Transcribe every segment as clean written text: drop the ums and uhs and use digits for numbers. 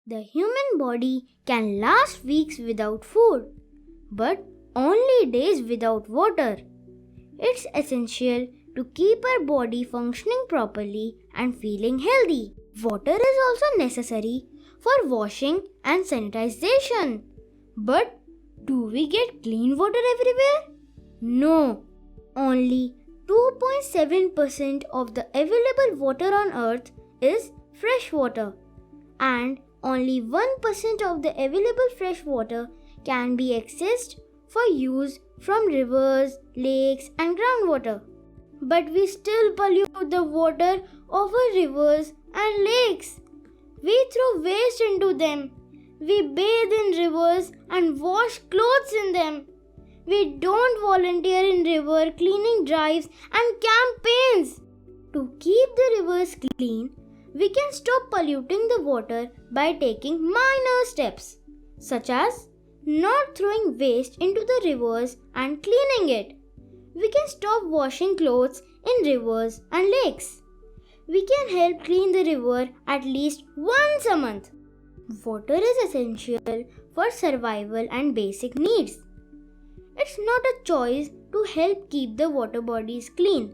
The human body can last weeks without food, but only days without water. It's essential to keep our body functioning properly and feeling healthy. Water is also necessary for washing and sanitization. But do we get clean water everywhere? No. Only 2.7% of the available water on earth is fresh water, and only 1% of the available fresh water can be accessed for use from rivers, lakes, and groundwater. But we still pollute the water of our rivers and lakes. We throw waste into them. We bathe in rivers and wash clothes in them. We don't volunteer in river cleaning drives and campaigns. To keep the rivers clean, we can stop polluting the water by taking minor steps, such as not throwing waste into the rivers and cleaning it. We can stop washing clothes in rivers and lakes. We can help clean the river at least once a month. Water is essential for survival and basic needs. It's not a choice to help keep the water bodies clean,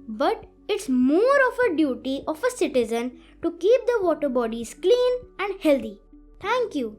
but it's more of a duty of a citizen to keep the water bodies clean and healthy. Thank you.